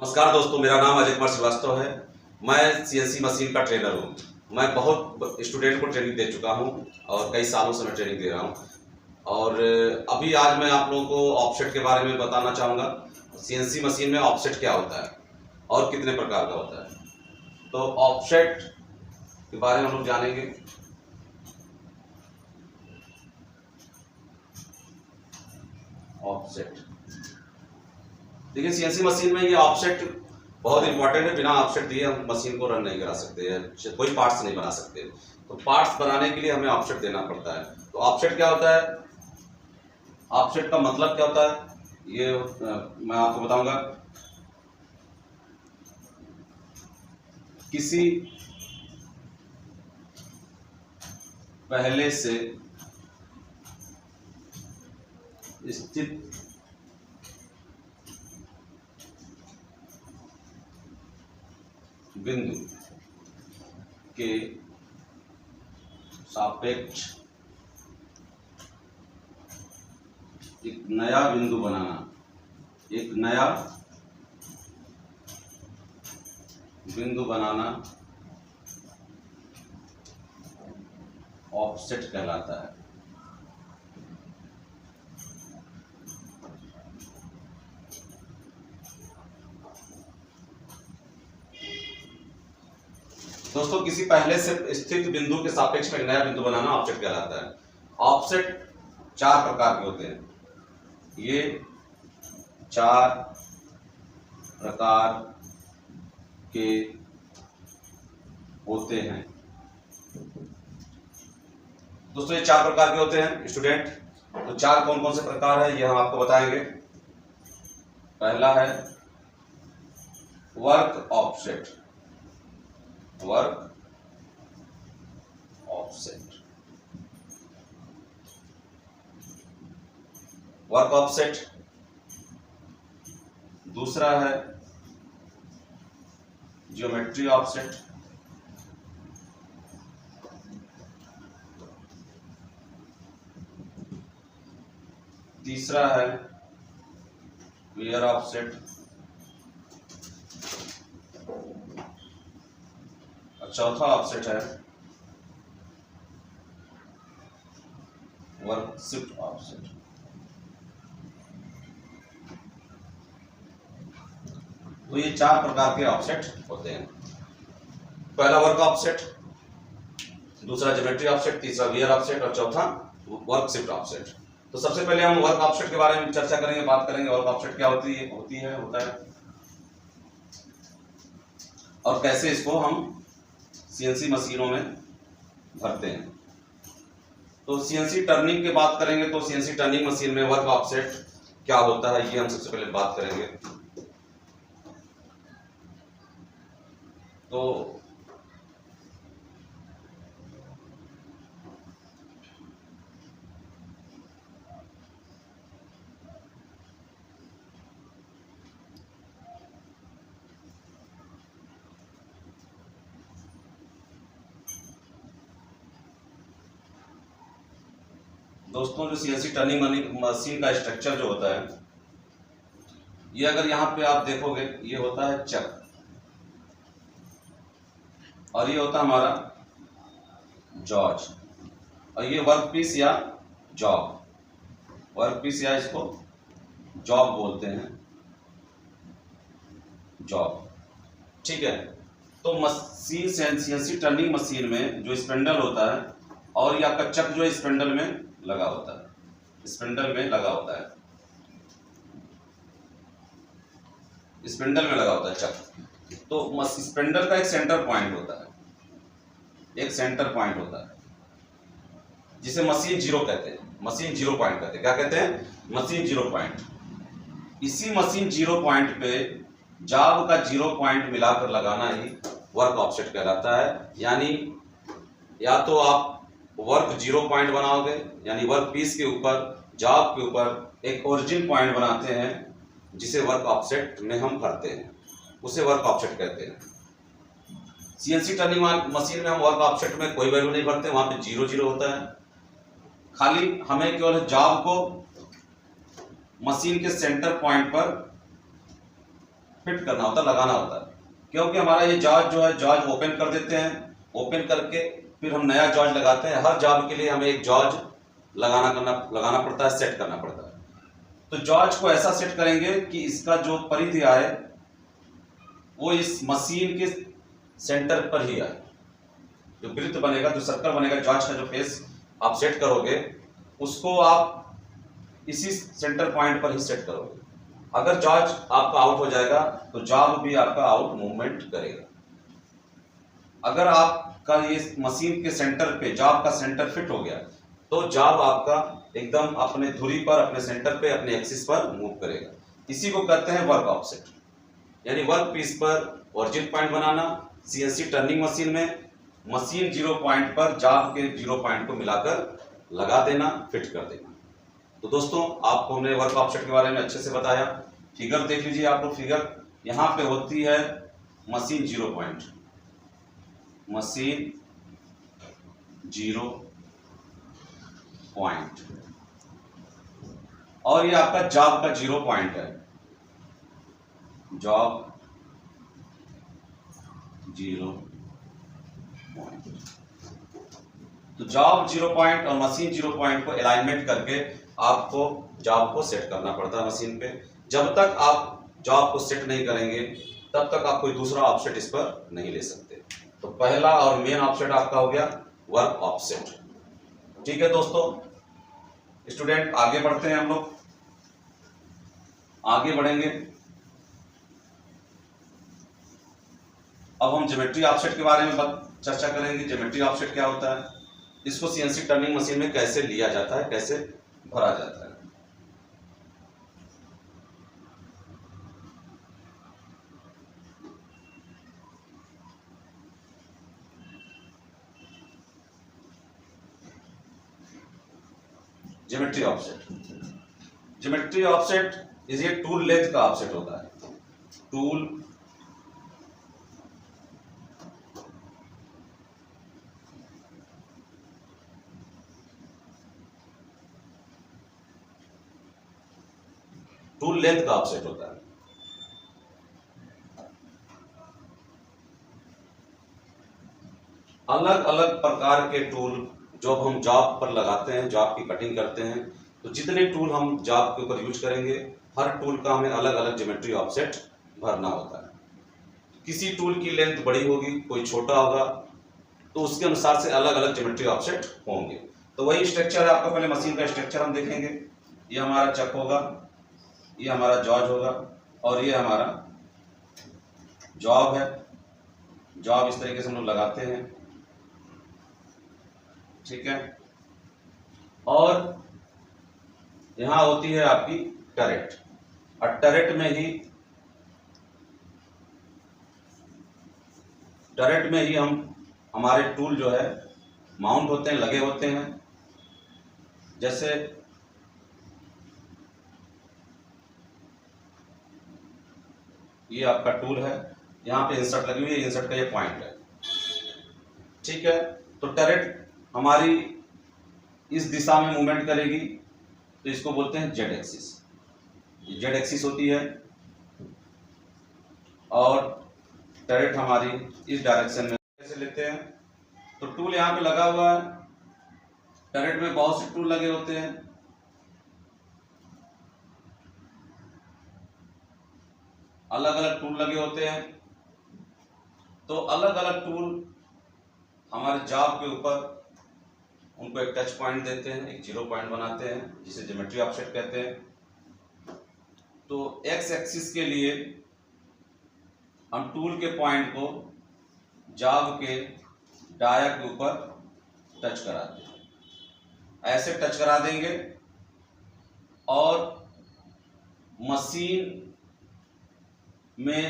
नमस्कार दोस्तों, मेरा नाम अजय कुमार श्रीवास्तव है। मैं सीएनसी मशीन का ट्रेनर हूँ। मैं बहुत स्टूडेंट को ट्रेनिंग दे चुका हूँ और कई सालों से मैं ट्रेनिंग दे रहा हूँ। और अभी आज मैं आप लोगों को ऑफसेट के बारे में बताना चाहूँगा। सीएनसी मशीन में ऑफसेट क्या होता है और कितने प्रकार का होता है। तो ऑफसेट के बारे में हम लोग जानेंगे। ऑफसेट देखिए, सीएनसी मशीन में ये ऑफसेट बहुत इंपॉर्टेंट है। बिना ऑफसेट दिए हम मशीन को रन नहीं करा सकते हैं, कोई पार्ट्स नहीं बना सकते। तो पार्ट्स बनाने के लिए हमें ऑफसेट देना पड़ता है। तो ऑफसेट क्या होता है, ऑफसेट का मतलब क्या होता है, ये मैं आपको बताऊंगा। किसी पहले से स्थित बिंदु के सापेक्ष एक नया बिंदु बनाना, एक नया बिंदु बनाना ऑफसेट कहलाता है। दोस्तों, किसी पहले से स्थित बिंदु के सापेक्ष में नया बिंदु बनाना ऑफसेट कहलाता है। ऑफसेट 4 प्रकार के होते हैं। ये 4 प्रकार के होते हैं। दोस्तों, ये 4 प्रकार के होते हैं स्टूडेंट। तो 4 कौन कौन से प्रकार है ये हम आपको बताएंगे। पहला है work offset. Work offset, work offset. दूसरा है ज्योमेट्री ऑफसेट। तीसरा है वेयर ऑफसेट। चौथा ऑफसेट है वर्क शिफ्ट ऑफसेट। तो ये 4 प्रकार के ऑफसेट होते हैं। पहला वर्क ऑफसेट, दूसरा ज्योमेट्री ऑफसेट, तीसरा वेयर ऑफसेट और चौथा वर्क शिफ्ट ऑफसेट। तो सबसे पहले हम वर्क ऑफसेट के बारे में चर्चा करेंगे, बात करेंगे। वर्क ऑफसेट क्या होता है और कैसे इसको हम सीएनसी मशीनों में भरते हैं। तो सीएनसी टर्निंग की बात करेंगे। तो सीएनसी टर्निंग मशीन में वर्क ऑफसेट क्या होता है ये हम सबसे पहले बात करेंगे। तो दोस्तों, जो सीएनसी टर्निंग मशीन का स्ट्रक्चर जो होता है, ये अगर यहाँ पे आप देखोगे, ये होता है चक और ये होता है हमारा जॉर्ज और ये वर्क पीस या जॉब, वर्क पीस या इसको जॉब बोलते हैं, जॉब। ठीक है। तो मशीन सीएनसी टर्निंग मशीन में जो स्पिंडल होता है और ये आपका चक जो स्पिंडल में लगा होता है, स्पिंडल में लगा होता है, स्पिंडल में लगा होता है चक। तो स्पिंडल का एक सेंटर पॉइंट होता है, एक सेंटर पॉइंट होता है जिसे मशीन जीरो कहते हैं। मशीन जीरो पॉइंट कहते हैं। क्या कहते हैं? Machine zero point. इसी मशीन जीरो पॉइंट पे जॉब का जीरो पॉइंट मिलाकर लगाना ही वर्क ऑफसेट कहलाता है। यानी या तो आप वर्क जीरो पॉइंट बनाओगे, यानी वर्क पीस के ऊपर, जॉब के ऊपर एक ओरिजिन पॉइंट बनाते हैं जिसे वर्क ऑफसेट में हम भरते हैं, उसे वर्क ऑफसेट कहते हैं। सीएनसी टर्निंग मशीन में हम वर्क ऑफसेट में कोई वैल्यू नहीं भरते, वहां पे 0 0 होता है। खाली हमें केवल जॉब को मशीन के सेंटर पॉइंट पर फिट करना होता है, लगाना होता है। क्योंकि हमारा ये जॉब जो है, जॉब ओपन कर देते हैं, ओपन करके फिर हम नया जॉज लगाते हैं। हर जॉब के लिए हमें एक जॉज लगाना पड़ता है, सेट करना पड़ता है। तो जॉज को ऐसा सेट करेंगे कि इसका जो परिधि आए वो इस मशीन के सेंटर पर ही आए। जो वृत्त बनेगा, जो सर्कल बनेगा, जॉज का जो फेस आप सेट करोगे उसको आप इसी सेंटर पॉइंट पर ही सेट करोगे। अगर जॉज आपका आउट हो जाएगा तो जॉब भी आपका आउट मूवमेंट करेगा। अगर आपका ये मशीन के सेंटर पे जॉब का सेंटर फिट हो गया तो जॉब आपका एकदम अपने धुरी पर, अपने सेंटर पे, अपने एक्सिस पर मूव करेगा। इसी को कहते हैं वर्क ऑफसेट, यानी वर्क पीस पर ओरिजिन पॉइंट बनाना। सीएनसी टर्निंग मशीन में मशीन जीरो पॉइंट पर जॉब के जीरो पॉइंट को मिलाकर लगा देना, फिट कर देना। तो दोस्तों, आपको हमने वर्क ऑफसेट के बारे में अच्छे से बताया। फिगर देख लीजिए आप लोग। फिगर यहाँ पे होती है machine zero point, machine zero point, और ये आपका जॉब का जीरो पॉइंट है, जॉब जीरो पॉइंट। तो जॉब जीरो पॉइंट और मशीन जीरो पॉइंट को अलाइनमेंट करके आपको जॉब को सेट करना पड़ता है मशीन पे। जब तक आप जॉब को सेट नहीं करेंगे तब तक आप कोई दूसरा ऑफसेट इस पर नहीं ले सकते। तो पहला और मेन ऑफसेट आपका हो गया वर्क ऑफसेट। ठीक है दोस्तों, स्टूडेंट आगे बढ़ते हैं। हम लोग आगे बढ़ेंगे। अब हम ज्योमेट्री ऑफसेट के बारे में चर्चा करेंगे। ज्योमेट्री ऑफसेट क्या होता है, इसको सीएनसी टर्निंग मशीन में कैसे लिया जाता है, कैसे भरा जाता है। Geometry offset, geometry offset is ये टूल लेंथ का ऑफसेट होता है। टूल लेंथ का ऑफसेट होता है। अलग अलग प्रकार के टूल जब हम जॉब पर लगाते हैं, जॉब की कटिंग करते हैं, तो जितने टूल हम जॉब के ऊपर यूज करेंगे हर टूल का हमें अलग अलग ज्योमेट्री ऑफसेट भरना होता है। किसी टूल की लेंथ बड़ी होगी, कोई छोटा होगा, तो उसके अनुसार से अलग अलग ज्योमेट्री ऑफसेट होंगे। तो वही स्ट्रक्चर है आपका। पहले मशीन का स्ट्रक्चर हम देखेंगे। ये हमारा चक होगा, ये हमारा जॉज होगा, और ये हमारा जॉब है। जॉब इस तरीके से हम लोग लगाते हैं, ठीक है। और यहां होती है आपकी टरेट, और टरेट में ही हम हमारे टूल जो है माउंट होते हैं, लगे होते हैं। जैसे ये आपका टूल है, यहाँ पे इंसर्ट लगी हुई है, इंसर्ट का ये पॉइंट है, ठीक है। तो टरेट हमारी इस दिशा में मूवमेंट करेगी, तो इसको बोलते हैं जेड एक्सिस। जेड एक्सिस होती है, और टरेट हमारी इस डायरेक्शन में कैसे लेते हैं। तो टूल यहाँ पे लगा हुआ है। टरेट में बहुत से टूल लगे होते हैं, अलग अलग टूल लगे होते हैं। तो अलग अलग टूल हमारे जॉब के ऊपर उनको एक टच पॉइंट देते हैं, एक जीरो पॉइंट बनाते हैं, जिसे ज्योमेट्री ऑफसेट कहते हैं। तो एक्स एक्सिस के लिए हम टूल के पॉइंट को जॉब के डाया के ऊपर टच कराते हैं, ऐसे टच करा देंगे। और मशीन में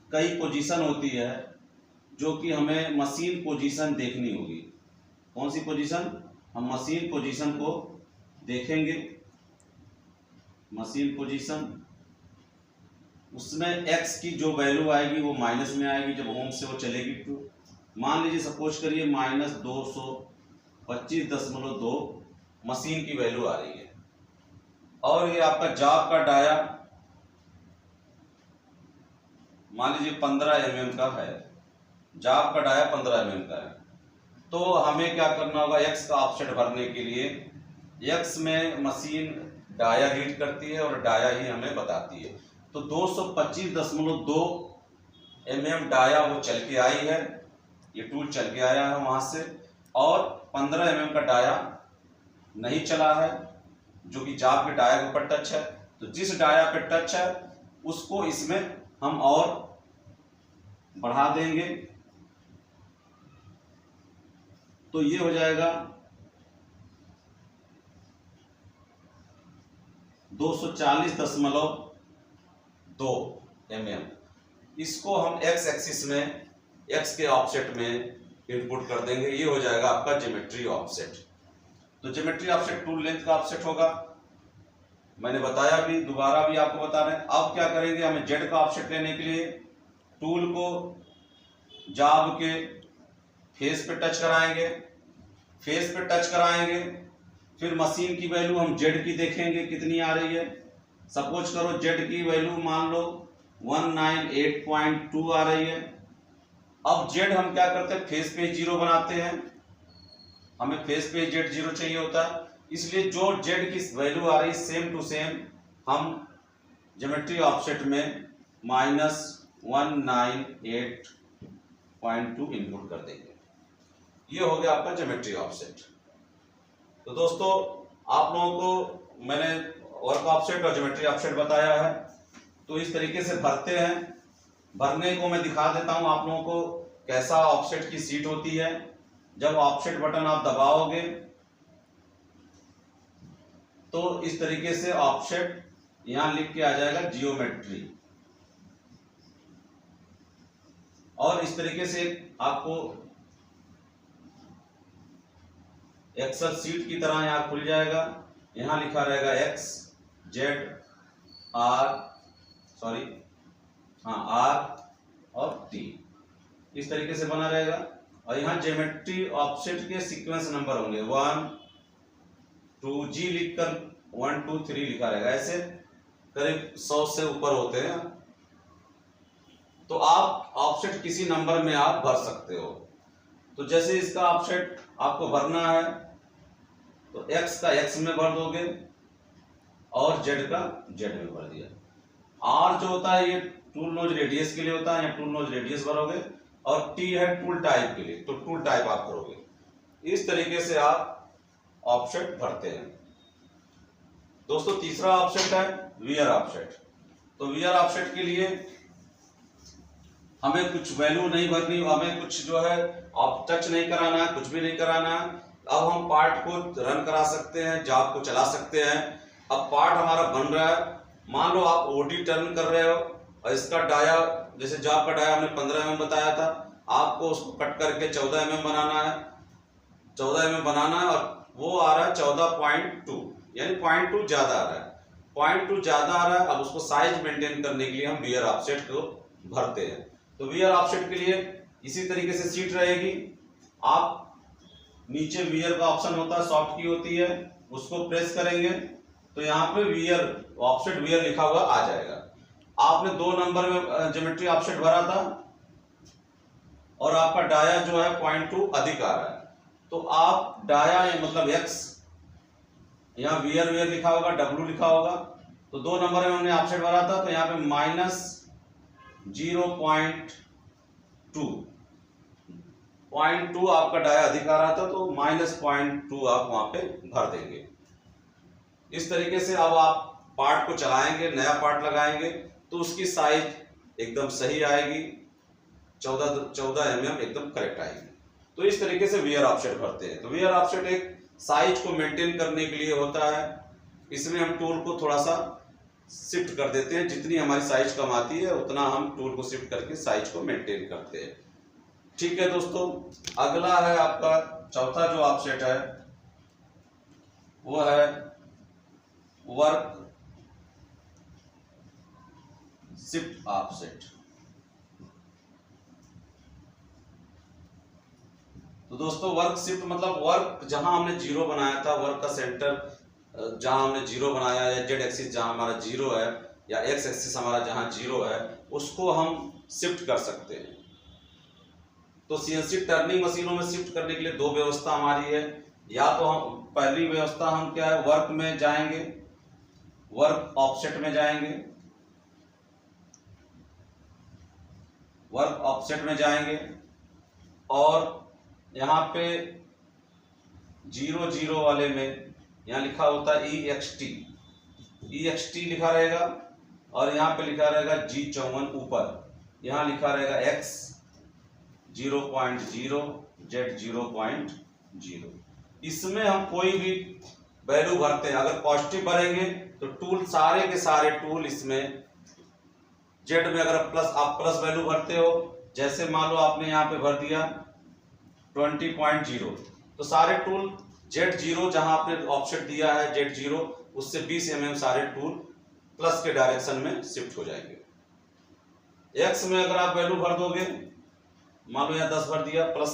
कई पोजीशन होती है जो कि हमें मशीन पोजीशन देखनी होगी। कौन सी पोजीशन? हम मशीन पोजीशन को देखेंगे। मशीन पोजीशन, उसमें एक्स की जो वैल्यू आएगी वो माइनस में आएगी जब होम से वो चलेगी। तो मान लीजिए सपोज करिए -225.2 मशीन की वैल्यू आ रही है, और ये आपका जॉब का डाया मान लीजिए 15 mm का है, जाब का डाया 15 mm का है, तो हमें क्या करना होगा, x का ऑफसेट भरने के लिए x में मशीन डाया रीड करती है और डाया ही हमें बताती है। तो 225.2 mm डाया वो चल के आई है, ये टूल चल के आया है वहां से, और 15 mm का डाया नहीं चला है जो कि जाब के डाया के ऊपर टच है। तो जिस डाया पे टच है उसको इसमें हम और बढ़ा देंगे, तो ये हो जाएगा 240.2 mm। इसको हम x एक्सिस में x के ऑफसेट में इनपुट कर देंगे, ये हो जाएगा आपका ज्योमेट्री ऑफसेट। तो ज्योमेट्री ऑफसेट टूल लेंथ का ऑफसेट होगा, मैंने बताया भी, दोबारा भी आपको बता रहे हैं। अब क्या करेंगे, हमें जेड का ऑफसेट लेने के लिए टूल को जाब के फेस पे टच कराएंगे, फेस पे टच कराएंगे, फिर मशीन की वैल्यू हम जेड की देखेंगे कितनी आ रही है। सपोज करो जेड की वैल्यू मान लो 198.2 आ रही है। अब जेड हम क्या करते हैं, फेस पे जीरो बनाते हैं, हमें फेस पे जेड जीरो चाहिए होता है, इसलिए जो जेड की वैल्यू आ रही है सेम टू सेम हम ज्योमेट्री ऑफसेट में -198.2 इनपुट कर देंगे। ये हो गया आपका ज्योमेट्री ऑफसेट। तो दोस्तों आप लोगों को मैंने वर्क ऑफसेट और ज्योमेट्री ऑफसेट बताया है, तो इस तरीके से भरते हैं। भरने को मैं दिखा देता हूं आप लोगों को कैसा ऑफसेट की सीट होती है। जब ऑफसेट बटन आप दबाओगे तो इस तरीके से ऑफसेट यहां लिख के आ जाएगा जियोमेट्री, और इस तरीके से आपको एक्सेल सीट की तरह यहां खुल जाएगा। यहां लिखा रहेगा x z r और t, इस तरीके से बना रहेगा। और यहाँ ज्योमेट्री ऑफसेट के सीक्वेंस नंबर होंगे 1 2 G लिखकर 1 2 3 लिखा रहेगा, ऐसे करीब 100 से ऊपर होते हैं। तो आप ऑफसेट किसी नंबर में आप भर सकते हो। तो जैसे इसका ऑफसेट आपको भरना है तो x का x में भर दोगे और z का z में भर दिया। r जो होता है ये टूल नोज रेडियस के लिए होता है, या टूल नोज रेडियस भरोगे, और t है टूल टाइप के लिए, तो टूल टाइप आप करोगे। इस तरीके से आप ऑफसेट भरते हैं। दोस्तों तीसरा ऑफसेट है वियर ऑफसेट। तो वियर ऑफसेट के लिए हमें कुछ वैल्यू नहीं भरनी, हमें कुछ जो है आप टच नहीं कराना है, कुछ भी नहीं कराना है। अब हम पार्ट को रन करा सकते हैं, जॉब को चला सकते हैं। अब पार्ट हमारा बन रहा है, मान लो आप ओडी टर्न कर रहे हो और इसका डाया, जैसे जॉब का डाया हमने 15 mm बताया था, आपको उसको कट करके 14 mm बनाना है, 14 mm बनाना है, और वो आ रहा है 14.2, यानी 0.2 ज्यादा आ रहा है, 0.2 ज्यादा आ रहा है। अब उसको साइज मेंटेन करने के लिए हम वियर ऑफसेट को भरते हैं। तो वियर ऑफसेट के लिए इसी तरीके से सीट रहेगी। आप नीचे वियर का ऑप्शन होता है, सॉफ्ट की होती है, उसको प्रेस करेंगे तो यहाँ पे वियर ऑफसेट वियर लिखा हुआ आ जाएगा। आपने 2 नंबर में ज्योमेट्री ऑफसेट भरा था और आपका डाया जो है 0.2 अधिक आ रहा है, तो आप डाया मतलब x, यहाँ वियर वियर लिखा होगा, w लिखा होगा, तो 2 नंबर में हमने ऑफसेट भरा था, तो यहाँ पे -0.2 आपका डाया अधिक आ रहा था, तो -0.2 आप वहां पे भर देंगे। इस तरीके से अब आप पार्ट को चलाएंगे, नया पार्ट लगाएंगे तो उसकी साइज एकदम सही आएगी, 14 mm एकदम करेक्ट आएगी। तो इस तरीके से वियर ऑफसेट भरते हैं। तो वियर ऑफसेट एक साइज को मेंटेन करने के लिए होता है। इसमें हम टूल को थोड़ा सा शिफ्ट कर देते हैं, जितनी हमारी साइज कम आती है उतना हम टूल को शिफ्ट करके साइज को मेंटेन करते हैं। ठीक है दोस्तों, अगला है आपका चौथा जो ऑफसेट है वो है वर्क शिफ्ट ऑफसेट। तो दोस्तों वर्क शिफ्ट मतलब वर्क जहां हमने जीरो बनाया था, वर्क का सेंटर जहां हमने जीरो बनाया है, जेड एक्सिस जहां हमारा जीरो है, या एक्स एक्सिस हमारा जहां 0 है उसको हम शिफ्ट कर सकते हैं। तो सीएनसी टर्निंग मशीनों में शिफ्ट करने के लिए दो व्यवस्था हमारी है। या तो हम पहली व्यवस्था हम क्या है, वर्क में जाएंगे, वर्क ऑफसेट में जाएंगे, वर्क ऑफसेट में जाएंगे और यहाँ पे 0 वाले में यहाँ लिखा होता है EXT लिखा रहेगा और यहाँ पे लिखा रहेगा G54 ऊपर, यहाँ लिखा रहेगा X 0.0 Z 0.0। इसमें हम कोई भी वैल्यू भरते हैं, अगर पॉजिटिव भरेंगे तो टूल सारे के सारे टूल इसमें जेड में, अगर प्लस आप प्लस वैल्यू भरते हो, जैसे मान लो आपने यहाँ पे भर दिया 20.0 तो सारे टूल Z0 जहां आपने ऑफसेट दिया है Z0 उससे 20 mm सारे टूल प्लस के डायरेक्शन में शिफ्ट हो जाएंगे। एक्स में अगर आप वैल्यू भर दोगे, मान लो यहाँ 10 भर दिया प्लस,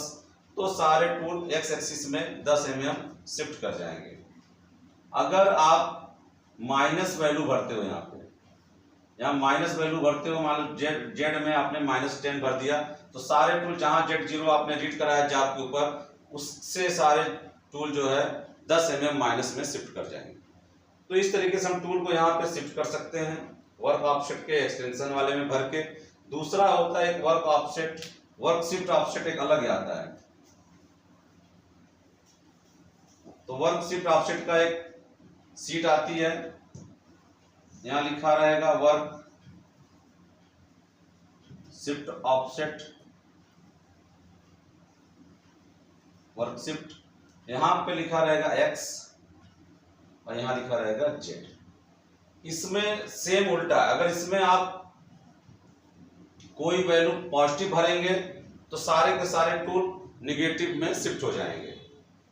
तो सारे टूल एक्स एक्सिस में 10 mm शिफ्ट कर जाएंगे। अगर आप माइनस वैल्यू भरते हो, यहाँ माइनस वैल्यू भरते हो, मान लो जेड में आपने -10 भर दिया तो सारे टूल जहां Z0 आपने रीड करा है जाप के ऊपर, उससे सारे टूल जो है 10 mm माइनस में शिफ्ट कर जाएंगे। तो इस तरीके से हम टूल को यहाँ पे शिफ्ट कर सकते हैं वर्क ऑफसेट के एक्सटेंशन वाले में भर के। दूसरा होता है एक work offset, work shift offset एक अलग आता है। तो वर्क शिफ्ट ऑफसेट का एक सीट आती है, यहाँ लिखा रहेगा work shift offset, work shift, यहां पे लिखा रहेगा X और यहां लिखा रहेगा Z। इसमें सेम उल्टा, अगर इसमें आप कोई वैल्यू पॉजिटिव भरेंगे तो सारे के सारे टूल निगेटिव में शिफ्ट हो जाएंगे।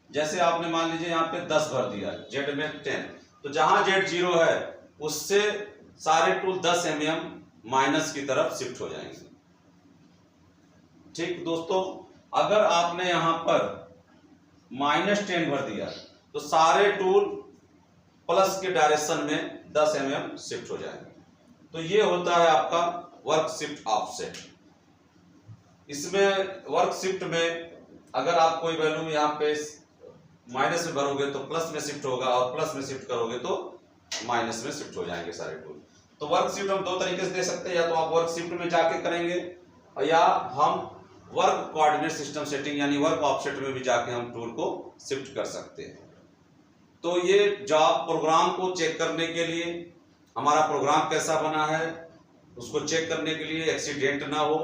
जैसे आपने मान लीजिए यहाँ पे 10 भर दिया, Z में 10, तो जहां Z0 है उससे सारे टूल 10 mm माइनस की तरफ शिफ्ट हो जाएंगे। ठीक दोस्तों, अगर आपने यहां पर -10 भर दिया तो सारे टूल प्लस के डायरेक्शन में 10 mm शिफ्ट हो जाएंगे। तो ये होता है आपका वर्क शिफ्ट ऑफसेट। इसमें वर्क शिफ्ट में अगर आप कोई वैल्यू यहाँ पे माइनस में भरोगे तो प्लस में शिफ्ट होगा और प्लस में शिफ्ट करोगे तो माइनस में शिफ्ट हो जाएंगे सारे टूल। तो वर्क शिफ्ट हम दो तरीके से दे सकते हैं, या तो आप वर्क शिफ्ट में जाके करेंगे या हम वर्क कोऑर्डिनेट सिस्टम सेटिंग यानी वर्क ऑफसेट में भी जाके हम टूल को शिफ्ट कर सकते हैं। तो ये जॉब प्रोग्राम को चेक करने के लिए, हमारा प्रोग्राम कैसा बना है उसको चेक करने के लिए, एक्सीडेंट ना हो,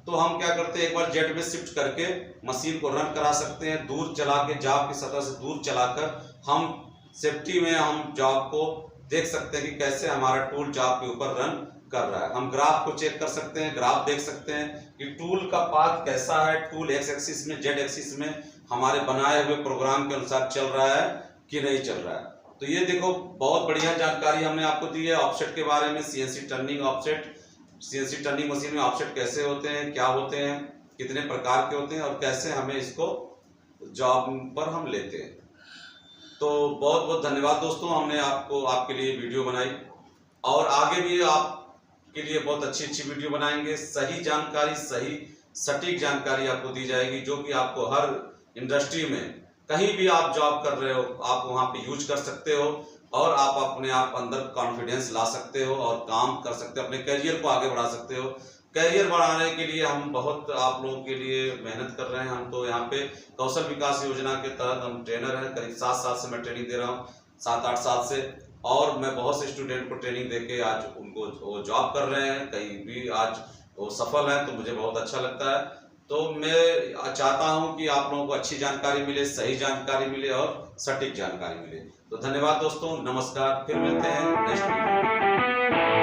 तो हम क्या करते हैं, एक बार जेड में शिफ्ट करके मशीन को रन करा सकते हैं, दूर चला के, जॉब की सतह से दूर चलाकर हम सेफ्टी में हम जॉब को देख सकते हैं कि कैसे हमारा टूल जॉब के ऊपर रन कर रहा है। हम ग्राफ को चेक कर सकते हैं, ग्राफ देख सकते हैं कि टूल का पाथ कैसा है, टूल एक्स एक्सिस में, जेड एक्सिस में हमारे बनाए हुए प्रोग्राम के अनुसार चल रहा है कि नहीं चल रहा है। तो ये देखो, बहुत बढ़िया जानकारी हमने आपको दी है ऑफसेट के बारे में, CNC turning offset, CNC turning machine में ऑफसेट कैसे होते हैं, क्या होते हैं, कितने प्रकार के होते हैं और कैसे हमें इसको जॉब पर हम लेते हैं। तो बहुत बहुत धन्यवाद दोस्तों, हमने आपको आपके लिए वीडियो बनाई और आगे भी आपके लिए बहुत अच्छी वीडियो बनाएंगे। सही जानकारी, सही सटीक जानकारी आपको दी जाएगी, जो कि आपको हर इंडस्ट्री में कहीं भी आप जॉब कर रहे हो आप वहां पे यूज कर सकते हो और आप अपने आप अंदर कॉन्फिडेंस ला सकते हो और काम कर सकते हो, अपने करियर को आगे बढ़ा सकते हो। करियर बढ़ाने के लिए हम बहुत आप लोगों के लिए मेहनत कर रहे हैं। हम तो यहाँ पे कौशल विकास योजना के तहत हम ट्रेनर हैं, करीब 7 साल से मैं ट्रेनिंग दे रहा हूँ, 7-8 साल से, और मैं बहुत से स्टूडेंट को ट्रेनिंग देके आज उनको वो जॉब कर रहे हैं, कहीं भी आज वो सफल है, तो मुझे बहुत अच्छा लगता है। तो मैं चाहता हूं कि आप लोगों को अच्छी जानकारी मिले, सही जानकारी मिले और सटीक जानकारी मिले। तो धन्यवाद दोस्तों, नमस्कार, फिर मिलते हैं नेक्स्ट वीडियो।